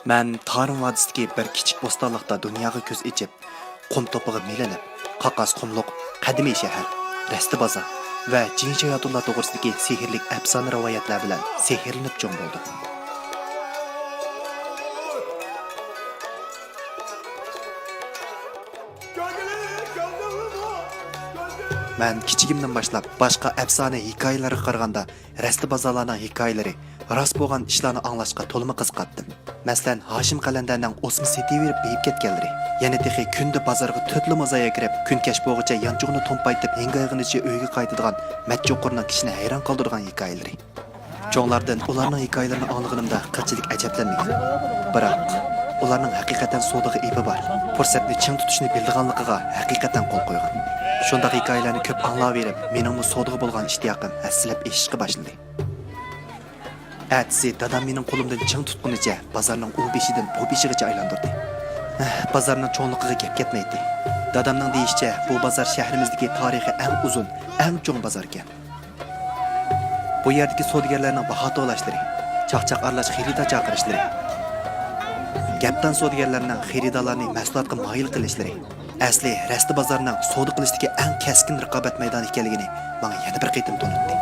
Mən Tarım vadisidagi bir kichik bo'stonliqda dunyoga ko'z ichib, qum to'pig'i melanib, qaqas qumliq qadimiy shahar, rasti bozor va Jincha Hayotulloh to'g'risidagi sehrli afsona rivoyatlar bilan sehrlanib cho'ng bo'ldim. Mən kichigimdan boshlab boshqa afsona hikoyalarga qaraganda rasti bozorlarning hikoyalari rost bo'lgan ishlarni anglashga to'limi qiziqatdim. Masalan, Hashim Qalandarning o'smi setaverib beyib ketganlari, yana texi kunda bozorga to'tli mozoya kirib, kunkash bo'g'icha yanchug'ini to'mpaytib, hengayg'inicha uyga qaytadigan Matcho'qurning kishini hayron qoldirgan hikoyalari. Cho'nglardan ularning hikoyalarini anglaganimda qilchilik ajablanmagan. Biroq ularning haqiqatan sodiga ipi bor. Fursatni ching tutishni bildiganligiga haqiqatan qo'l qo'ygan. Shunday hikoyalarni ko'p anglaverib, mening bu sodiga bo'lgan ishtiyoqim aslab eshishga boshladi. Әтсі, дадам менің қолымдан чың тұтқыныча, базарның у бешіден bu бешігіче айландырды. Базарның чоңлықыға кеп кетмейді. Дадамның дейішче, бұл базар шәһріміздегі тарихи әң uzun, әң чоң базар кен. Bu yerdeki sodgərlərinin baha dolaşları, çaq-çaq aralaş xerida çaqırışları, Gapdan sodgərlərinin xeridalarını məhsulatqa mayil qilishları, əsli rəsti bazarının sodu qilishidagi әң kəskin rəqabət meydanı ikənligini bana yana bir qaytim tonutdi.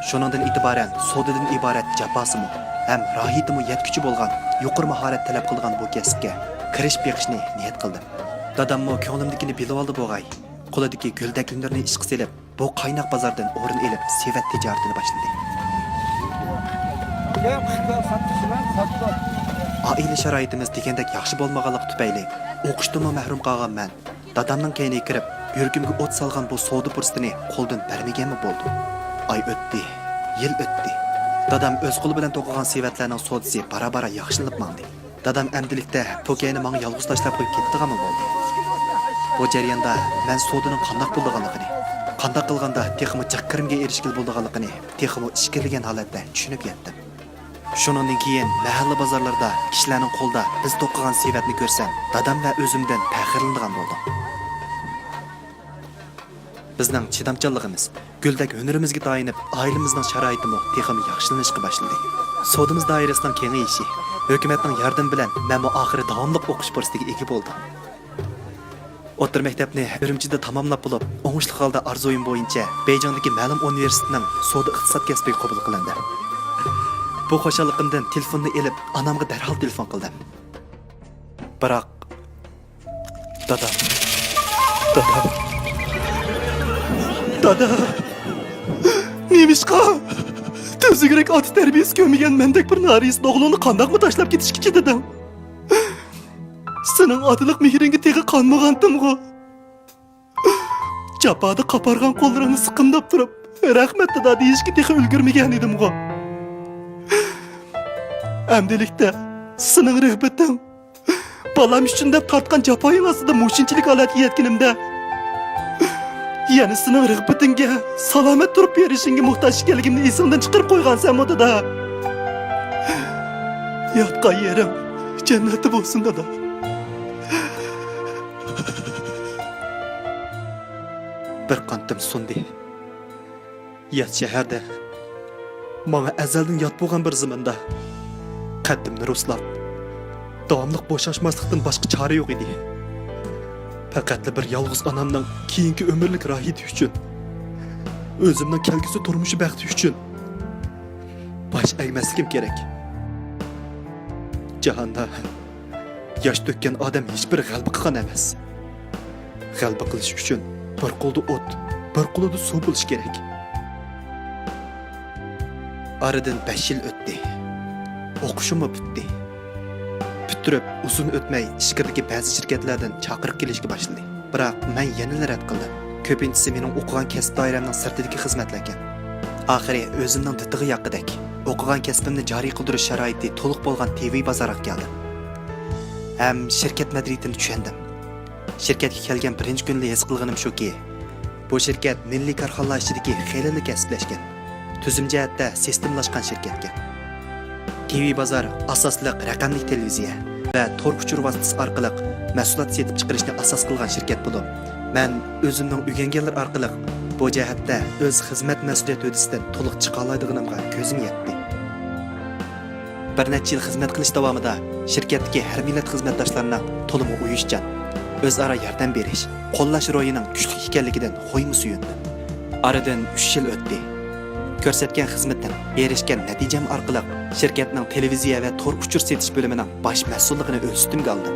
Şunundan itibaren sodadan ibaret jafosimi ham rohitimi yetkuchi bo'lgan, yuqori mahorat talab qilgan bu kasbga kirish beqishni niyat qildim. Dadammo ko'nglimdagini bilib oldi bo'g'ay. Qo'lidagi guldak kunlarni ishqa selib, bu qaynoq bozordan o'rin elib, sevat tijoratini boshladi. Oila sharoitimiz degandek yaxshi bo'lmaganlik tufayli o'qishdan mahrum qolgan men dadamning kayniga kirib, yuragimga o't solgan bu savdo fursatini qo'ldan bermaganmi bo'ldi. Ay o'tdi, yil o'tdi. Dadam o'z qo'li bilan to'qigan sevatlarning savdosi bara-bara yaxshilanib mandi. Dadam amdilikda po'kayni menga yolg'iz tashlab qo'yib ketdiganmi bo'ldi. Bu jarayonda men savdoning qanday bo'lganligini, qanday qilganda texmo chiqqirmga erishgan bo'lganligini, texmo ishkilgan holatda tushunib yetdim. Shuningdan keyin mahalla bozorlarda kishilarning qo'lda biz to'qigan sevatni ko'rsam, dadam va o'zimdan faxrlanadigan bo'ldim. Bizning chidamchanligimiz, guldak hunarimizga tayinib, oilamizning sharoitimi texmi yaxshilanishga boshladi. Sodimiz doirasining kengayishi, hukumatning yordami bilan men oxiri davomli o'qish fursatiga ega bo'ldim. O'rta maktabni Urumchida tamomlab bo'lib, o'ngishli holda orzuim bo'yicha Beyjingdagi ma'lum universitetining soda iqtisod kasbiga qabul qilindi. Bu xo'shalligimdan telefonni elib, onamga darhol telefon qildim. Biroq Dada, nemishqa? Tuzugrak ot tarbiyasi ko'rmagan mendek bir naris o'g'lini qandoqmi tashlab ketishga ketdim? Sening otiliq mehringga tegi qonmagandim-ku. Japoda qapargan qo'llarini siqimdab turib, rahmat dada deyishga tegi ulgurmagan edim-ku. Amdilikda sening rahmating balam uchun deb tortgan japoying ostida mushinchilik holatiga yetganimda yana sening rag'batingga salomat turib berishingga muhtoj ekanligimni esimdan chiqarib qo'ygansan dada. Yotgan yerim jannati bo'lsin dada. Bir qantim sundi. Yat shaharda menga azaldan yot bo'lgan bir zamonda qaddimni ruslab davomli bo'shashmaslikdan boshqa chora yo'q edi. Faqat bir yolg'iz onamning keyingi umrlik rohiti uchun, o'zimning kelgusi turmushi baxti uchun bosh egmasligim kerak. Jahonda yosh to'kkan odam hech bir g'alaba qilgan emas. G'alaba qilish uchun bir qo'lda o't, bir qo'lda suv bo'lish kerak. Aradan 5 yil o'tdi. O'qishim bitdi. Bitirib, uzun o'tmay ishqirdagi ba'zi shirkatlardan chaqirib kelishga boshladi. Biroq men yana rad qildim. Ko'pinchisi mening o'qigan kasb doiramning sirtidagi xizmatlar ekan. Oxiri o'zimning titig'i yoqqidak o'qigan kasbimni joriy qildirish sharoiti to'liq bo'lgan TV bozoriga keldim. Ham shirkat madriyatini tushundim. Shirkatga kelgan birinchi kunda his qilganim shuki, bu shirkat milliy korxonalar ichidagi xeyli kasblashgan, tuzum jihatda sistemlashgan shirkat ekan. TV bozor asosliq raqamli televiziya va tor uchur vositasi orqali mahsulot setib chiqarishni asos qilgan shirkat bo'lib, men o'zimning o'rganganlar orqali Bu jihatda o'z xizmat mas'uliyat o'tisidan to'liq chiqa oladiganimga ko'zim yetdi. Bir necha yil xizmat qilish davomida shirkatdagi har millat xizmatdoshlarining to'limi uyushchan, o'zaro yordam berish, qo'llash ro'yining kuchli ekanligidan xo'ymi suyundim. Aradan 3 yil o'tdi. Ko'rsatgan xizmatdan erishgan natijam orqali shirkatning televiziya va tor uchur setish bo'limining bosh mas'ulligini o'z ustimga oldim.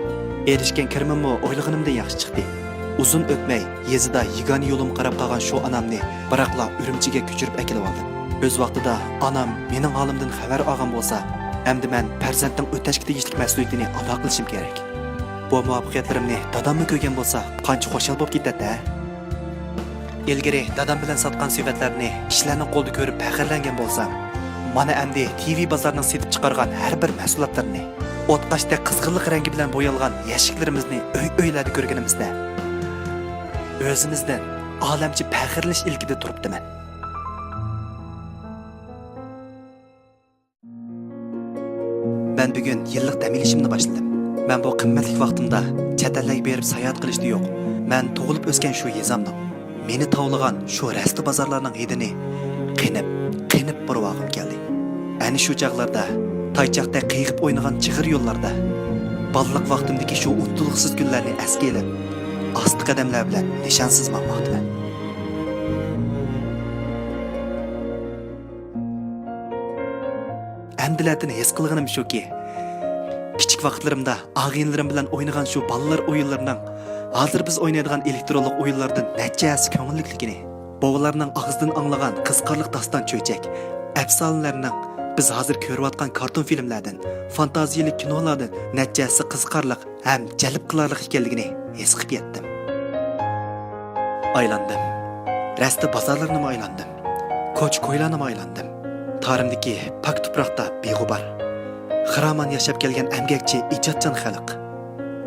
Erishgan kirimimmi o'ylaganimdan yaxshi chiqdi. Uzun o'tmay yezida yigani yo'lim qarab qolgan shu onamni biroqla Urumchiga ko'chirib akilib oldim. O'z vaqtida onam mening holimdan xabar olgan bo'lsa, endi men farzandning o'tashga tegishli mas'uliyatini ado qilishim kerak. Bu muvaffaqiyatlarimni dadamni ko'rgan bo'lsa, qancha xushal bo'lib ketadi-da. Ilgari dadam bilan sotgan suvatlarni ishlarning qo'lda ko'rib faxrlangan bo'lsam, mana endi TV bozorining setib chiqargan har bir mahsulotlarni, o'tqashda qizg'inlik rangi bilan bo'yalgan yashiklarimizni o'ylarda ko'rganimizda o'zimizdan olamchi faxrlanish ilkida turibdiman. Ben bugun yillik dam olishimni boshladim. Men bu qimmatli vaqtimda chet ellarga berib sayohat qilishni yo'q. Men tug'ilib o'sgan shu yezamni, meni tovlagan shu rasti bozorlarning hidini qinib borvog'im keldi. Ani shu chaqlarda toychoqda qiyiqib o'ynagan chig'ir yo'llarda balliq vaqtimdagi shu untuluqsiz kunlarni asga elib, asti qadamlar bilan nishonsiz maqmoqdiman. Amdilatini his qilganim shuki, kichik vaqtlarimda og'inlarim bilan o'ynagan shu bolalar o'yinlarining hozir biz o'ynaydigan elektronlik o'yinlardan nachasi ko'ngillikligini, bolalarning og'zidan anglagan qizqarliq doston cho'chak, afsonalarning biz hozir ko'rayotgan karton filmlardan, fantaziyalik kinolardan nachasi qiziqarliq ham jalb qilarliq ekanligini his qilib yetdim. Aylandim. Rasta bozorlarni aylandim. Ko'ch-ko'ylarni aylandim. Tarimdagi pak tuproqda beg'ubar, xiraman yashab kelgan emgakchi ijodchan xalq.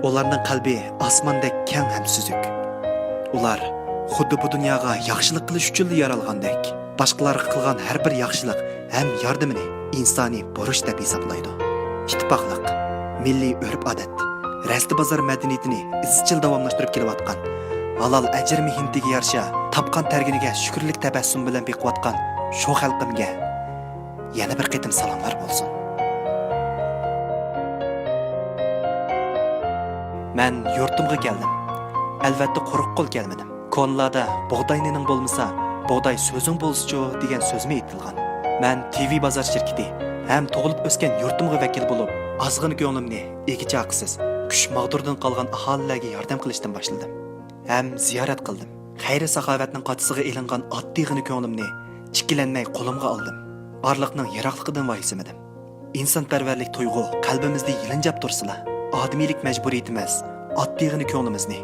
Ularning qalbi osmondek keng ham suzuk. Ular xuddi bu dunyoga yaxshilik qilish uchun yaralgandek, boshqalarga qilgan har bir yaxshilik ham yordamini insoniy burch deb hisoblaydi. Ittifoqlik, milliy urf-odat, rasti bozor madaniyatini izchil davomlashtirib kelayotgan, halol ajr mehnatiga yarasha topgan targiniga shukrlik tabassum bilan beqiyotgan shu xalqimga yana bir qitim salomlar bo'lsin. Men yurtimga keldim. Albatta quruq qo'l kelmadim. Konlarda bug'doyning bo'lmasa, bug'doy so'zing bo'lsa-chu degan so'zmi aytilgan. Men TV bozor shirkati ham tug'ilib o'sgan yurtimga vakil bo'lib, ozg'in ko'nglimni egicha aqsiz, kuch mag'durdan qolgan aholilarga yordam qilishdan boshladim. Ham ziyorat qildim. Xayri saxovatning qotisiga elingan oddiygina ko'nglimni chikkilanmay qo'limga oldim. Arliqning yiroqligidan voyisimidim. İnsanparvarlik tuyg'u qalbimizda yilinjab tursila, odamiylik majburiyati emas, oddiygina ko'nglimizni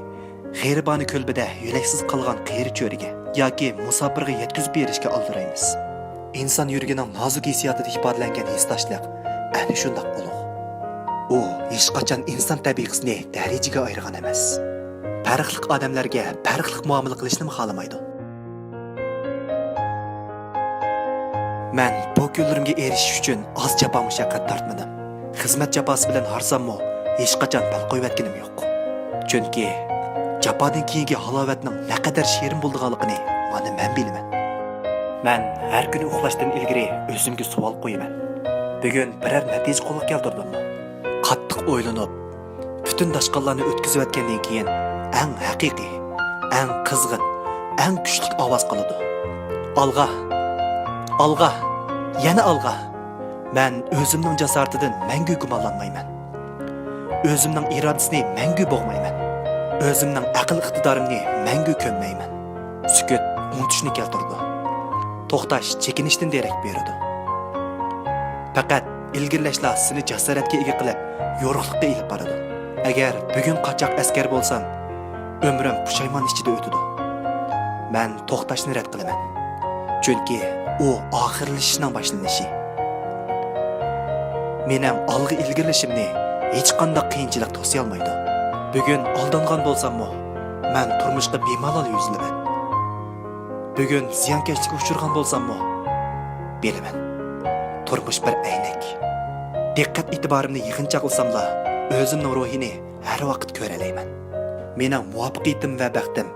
g'ayribona ko'lbida yo'laksiz qolgan qiyri cho'riga yoki musofirga yetkazib berishga oldiraymiz. İnson yuragining nozik hissiyotida ifodalangan hissdoshlik ana shundoq ulug'. U hech qachon inson tabiatisini darajaga ayirgan emas. Farqli odamlarga farqli muomala qilishni xohlamaydi. Men bu kunlarimga erishish uchun oz jafo mushaqqat tortmadim. Xizmat jafosi bilan harsammo hech qachon bal qo'yayotganim yo'q. Chunki jafodan keyingi halovatning naqadar shirin bo'lganligini mana men bilaman. Men har kuni uxlashdan ilgari o'zimga savol qo'yaman. Bugun biror natija qo'lga keltirdimmi? Qattiq o'ylanib, butun dashqonlarni o'tkazayotgandan keyin eng haqiqiy, eng qizg'in, eng kuchli ovoz qiladi. Alga, yana alga. Men o'zimning jasoratidan mangu gumonlanmayman. O'zimning irodasini mangu bo'g'mayman. O'zimning aql iqtidorimni mangu ko'nmayman. Sukut unutishni keltirdi. To'xtash chekinishdan derak beradi. Faqat ilgirlashlar seni jasoratga ega qilib, yo'riqlikka ilib boradi. Agar bugun qochoq askar bo'lsam, umrim pushaymon ichida o'tadi. Men to'xtashni rad qilaman. Chunki u oxirlashishning boshlanishi. Mening olg'a ilgirlashimni hech qanday qiyinchilik to'siy olmaydi. Bugun aldangan bo'lsam-mo, men turmushga bemalol yuzlaman. Bugun ziyonkashlikka uchragan bo'lsam-mo, bilaman. Turmush bir aynak. Diqqat e'tiborimni yig'incha qilsam-la, o'zimning ruhini har vaqt ko'ralayman. Mening muvaffaqiyatim va baxtim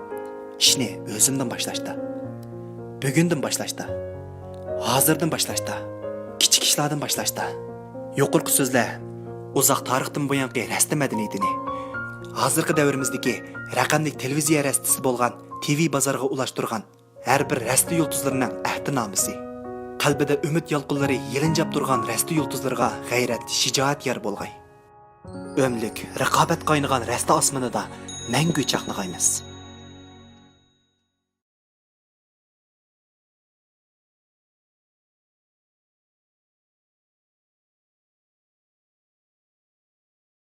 ishni o'zimdan boshlashda. bugundan boshlashda, hozirdan boshlashda, kichik ishlardan boshlashda. Yuqorqi so'zlar uzoq tarixdan buyangi rasta madaniyatini, hozirgi davrimizdagi raqamli televiziya rastasi bo'lgan TV bozoriga ulashtirgan har bir rasta yulduzlarining ahdinomisi. Qalbida umid yolqinlari yilinjab turgan rasta yulduzlarga g'ayrat, shijoat yer bo'lg'ay. Ömlük, raqobat qaynagan rasta osmonida mangu chaqnag'aymiz.